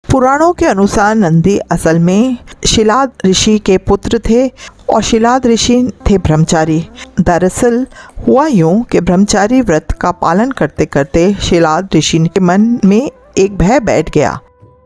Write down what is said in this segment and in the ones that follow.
पुराणों के अनुसार नंदी असल में शिलाद ऋषि के पुत्र थे और शिलाद ऋषि थे ब्रह्मचारी। दरअसल हुआ यूं कि ब्रह्मचारी व्रत का पालन करते करते शिलाद ऋषि के मन में एक भय बैठ गया।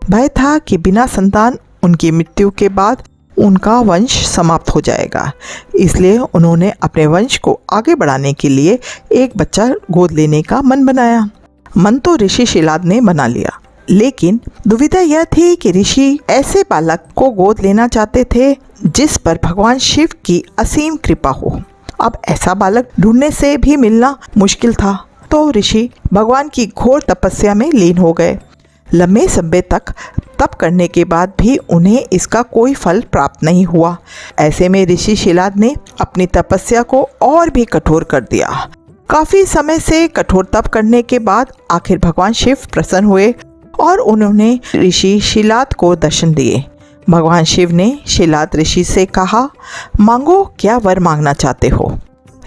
भय था कि बिना संतान उनकी मृत्यु के बाद उनका वंश समाप्त हो जाएगा। इसलिए उन्होंने अपने वंश को आगे बढ़ाने के लिए एक बच्चा गोद लेने का मन बनाया। मन तो ऋषि शिलाद ने बना लिया, लेकिन दुविधा यह थी कि ऋषि ऐसे बालक को गोद लेना चाहते थे जिस पर भगवान शिव की असीम कृपा हो। अब ऐसा बालक ढूंढने से भी मिलना मुश्किल था, तो ऋषि भगवान की घोर तपस्या में लीन हो गए। लंबे समय तक तप करने के बाद भी उन्हें इसका कोई फल प्राप्त नहीं हुआ। ऐसे में ऋषि शिलाद ने अपनी तपस्या को और भी कठोर कर दिया। काफी समय से कठोर तप करने के बाद आखिर भगवान शिव प्रसन्न हुए और उन्होंने ऋषि शिलाद को दर्शन दिए। भगवान शिव ने शिलाद ऋषि से कहा, मांगो, क्या वर मांगना चाहते हो।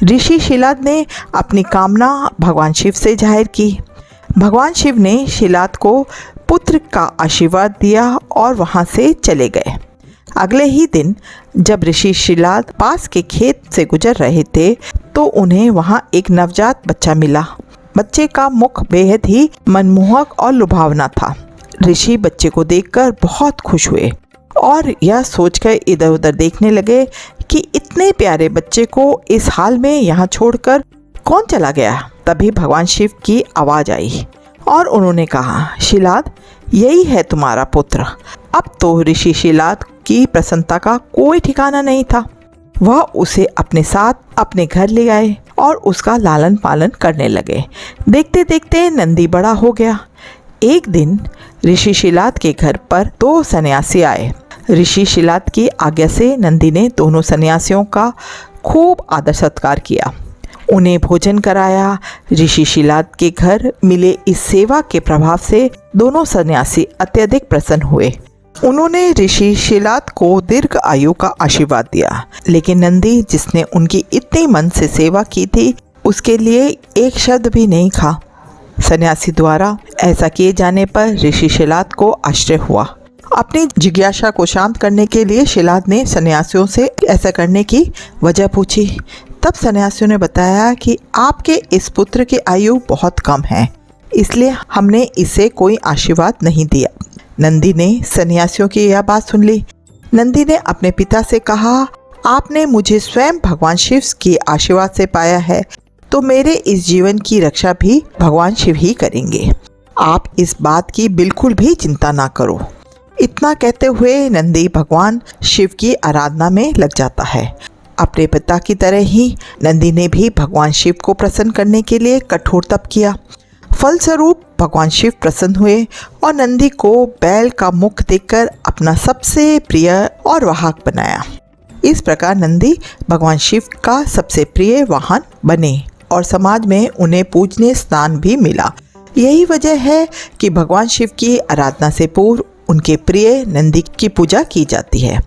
ऋषि शिलाद ने अपनी कामना भगवान शिव से जाहिर की। भगवान शिव ने शिलाद को पुत्र का आशीर्वाद दिया और वहां से चले गए। अगले ही दिन जब ऋषि शिलाद पास के खेत से गुजर रहे थे तो उन्हें वहां एक नवजात बच्चा मिला। बच्चे का मुख बेहद ही मनमोहक और लुभावना था। ऋषि बच्चे को देखकर बहुत खुश हुए और यह सोचकर इधर उधर देखने लगे कि इतने प्यारे बच्चे को इस हाल में यहाँ छोड़कर कौन चला गया। तभी भगवान शिव की आवाज़ आई और उन्होंने कहा, शिलाद, यही है तुम्हारा पुत्र। अब तो ऋषि शिलाद की प्रसन्नता का कोई ठिकाना नहीं था। वह उसे अपने साथ अपने घर ले आए और उसका लालन पालन करने लगे। देखते देखते नंदी बड़ा हो गया। एक दिन ऋषि शिलाद के घर पर 2 सन्यासी आए। ऋषि शिलाद की आज्ञा से नंदी ने दोनों सन्यासियों का खूब आदर सत्कार किया, उन्हें भोजन कराया। ऋषि शिलाद के घर मिले इस सेवा के प्रभाव से दोनों सन्यासी अत्यधिक प्रसन्न हुए। उन्होंने ऋषि शिलाद को दीर्घ आयु का आशीर्वाद दिया, लेकिन नंदी, जिसने उनकी इतनी मन से सेवा की थी, उसके लिए एक शब्द भी नहीं कहा। सन्यासी द्वारा ऐसा किए जाने पर ऋषि शिलाद को आश्चर्य हुआ। अपनी जिज्ञासा को शांत करने के लिए शिलाद ने सन्यासियों से ऐसा करने की वजह पूछी। तब सन्यासियों ने बताया कि आपके इस पुत्र की आयु बहुत कम है, इसलिए हमने इसे कोई आशीर्वाद नहीं दिया। नंदी ने सन्यासियों की यह बात सुन ली। नंदी ने अपने पिता से कहा, आपने मुझे स्वयं भगवान शिव के आशीर्वाद से पाया है, तो मेरे इस जीवन की रक्षा भी भगवान शिव ही करेंगे। आप इस बात की बिल्कुल भी चिंता ना करो। इतना कहते हुए नंदी भगवान शिव की आराधना में लग जाता है। अपने पिता की तरह ही नंदी ने भी भगवान शिव को प्रसन्न करने के लिए कठोर तप किया। फलस्वरूप भगवान शिव प्रसन्न हुए और नंदी को बैल का मुख देखकर अपना सबसे प्रिय और वाहक बनाया। इस प्रकार नंदी भगवान शिव का सबसे प्रिय वाहन बने और समाज में उन्हें पूजनीय स्थान भी मिला। यही वजह है कि भगवान शिव की आराधना से पूर्व उनके प्रिय नंदी की पूजा की जाती है।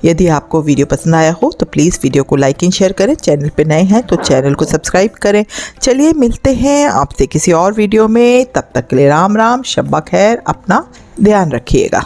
यदि आपको वीडियो पसंद आया हो तो प्लीज़ वीडियो को लाइक एंड शेयर करें। चैनल पे नए हैं तो चैनल को सब्सक्राइब करें। चलिए मिलते हैं आपसे किसी और वीडियो में। तब तक के लिए राम राम, शब्बा खैर, अपना ध्यान रखिएगा।